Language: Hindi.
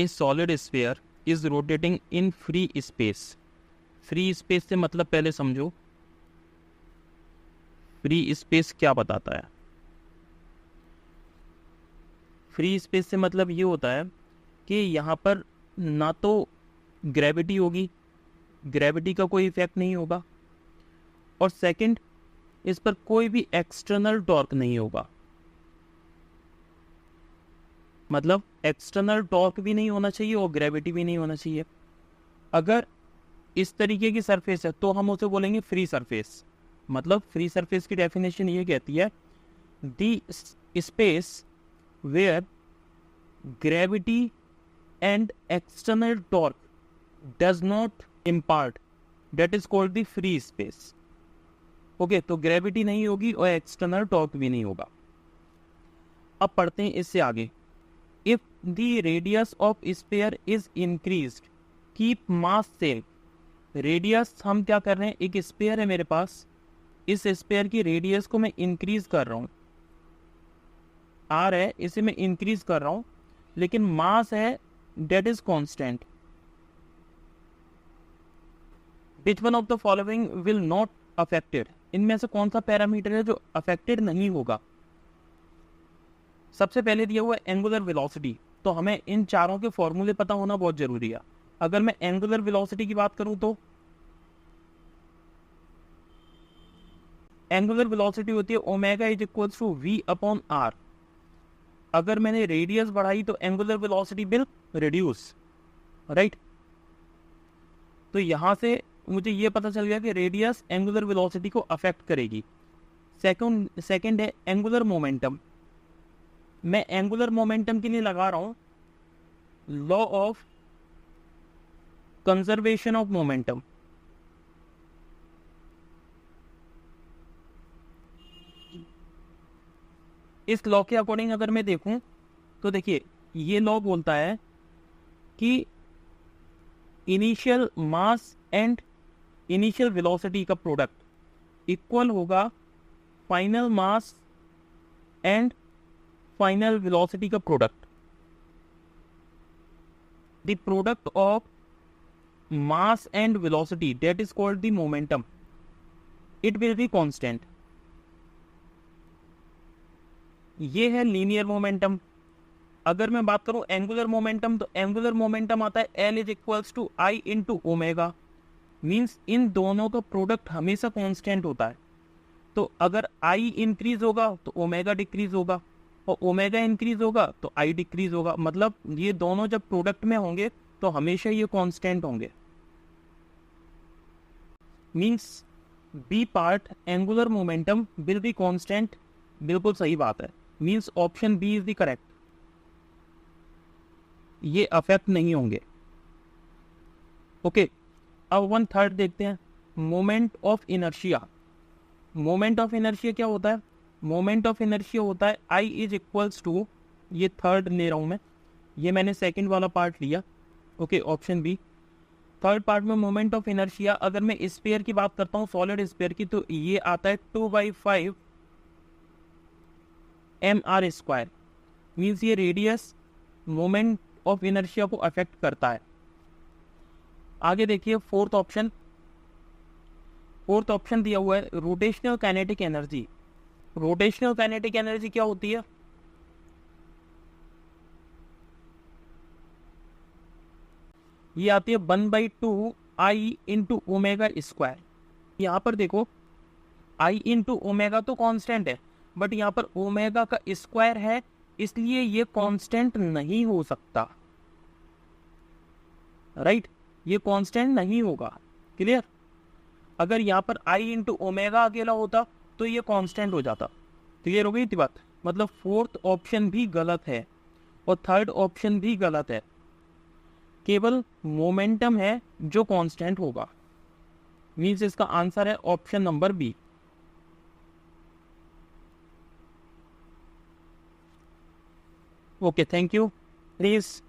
A solid sphere is rotating in free space. Free space से मतलब पहले समझो फ्री स्पेस क्या बताता है। फ्री स्पेस से मतलब ये होता है कि यहाँ पर ना तो ग्रेविटी होगी, ग्रेविटी का कोई इफेक्ट नहीं होगा, और सेकंड इस पर कोई भी एक्सटर्नल टॉर्क नहीं होगा। मतलब एक्सटर्नल टॉर्क भी नहीं होना चाहिए और ग्रेविटी भी नहीं होना चाहिए। अगर इस तरीके की सरफेस है तो हम उसे बोलेंगे फ्री सरफेस। मतलब फ्री सरफेस की डेफिनेशन ये कहती है the space where gravity and external torque does not impart, that is called the free space. Okay, तो ग्रेविटी नहीं होगी और एक्सटर्नल टॉर्क भी नहीं होगा। अब पढ़ते हैं इससे आगे। If the radius of sphere is increased keep mass same. Radius हम क्या कर रहे हैं, एक स्फीयर है मेरे पास, इस स्फीयर की रेडियस को मैं इंक्रीज कर रहा हूं, आर है इसे मैं इंक्रीज कर रहा हूं, लेकिन मास है that is constant. Which one of the following will not affected. इनमें से कौन सा पैरामीटर है जो अफेक्टेड नहीं होगा। सबसे पहले दिया हुआ है एंगुलर वेलोसिटी, तो हमें इन चारों के फॉर्मूले पता होना बहुत जरूरी है। अगर मैं एंगुलर वेलोसिटी की बात करूं तो एंगुलर वेलोसिटी होती है omega is equals to V upon R. अगर मैंने रेडियस बढ़ाई तो angular velocity will reduce, right. तो यहां से मुझे ये पता चल गया कि रेडियस एंगुलर वेलोसिटी को अफेक्ट करेगी। सेकंड है एंगुलर मोमेंटम। मैं एंगुलर मोमेंटम के लिए लगा रहा हूं law of conservation of momentum. इस लॉ के अकॉर्डिंग अगर मैं देखूं तो देखिए ये लॉ बोलता है कि initial mass and initial velocity का प्रोडक्ट इक्वल होगा final mass and final velocity का product. The product of mass and velocity that is called the momentum, it will be constant. ये है लीनियर मोमेंटम। अगर मैं बात करूं एंगुलर मोमेंटम, तो एंगुलर मोमेंटम आता है L is equals to I into omega. Means इन दोनों का प्रोडक्ट हमेशा कांस्टेंट होता है। तो अगर आई इंक्रीज होगा तो ओमेगा डिक्रीज होगा, और ओमेगा इंक्रीज होगा तो आई डिक्रीज होगा। मतलब ये दोनों जब प्रोडक्ट में होंगे तो हमेशा ये कांस्टेंट होंगे। Means B part angular momentum will be constant. बिल्कुल सही बात है। Means option B is the correct. ये अफेक्ट नहीं होंगे। ओके, अब 1/3 देखते हैं, moment of inertia. Moment of inertia क्या होता है? मोमेंट ऑफ इनर्शिया होता है आई इज इक्वल्स टू, ये थर्ड ले रहा हूं मैं, ये मैंने सेकंड वाला पार्ट लिया। Okay, option B. Third part में मोमेंट ऑफ इनर्शिया, अगर मैं स्फीयर की बात करता हूँ, सॉलिड स्फीयर की, तो ये आता है 2/5 mr²। मीन्स ये रेडियस मोमेंट ऑफ इनर्शिया को अफेक्ट करता है। आगे देखिए फोर्थ ऑप्शन। फोर्थ ऑप्शन दिया हुआ है rotational kinetic energy. Rotational kinetic energy क्या होती है? ये आती है 1/2 आई इंटू ओमेगा स्क्वायर। यहां पर देखो आई इंटू ओमेगा तो कांस्टेंट है, बट यहां पर ओमेगा का स्क्वायर है, इसलिए ये कांस्टेंट नहीं हो सकता, राइट। ये कांस्टेंट नहीं होगा। क्लियर? अगर यहाँ पर आई इंटू ओमेगा अकेला होता तो ये कांस्टेंट हो जाता। क्लियर हो गई थी बात? मतलब फोर्थ ऑप्शन भी गलत है और थर्ड ऑप्शन भी गलत है। केवल मोमेंटम है जो कांस्टेंट होगा। मीन्स इसका आंसर है option number B. Okay, thank you. Please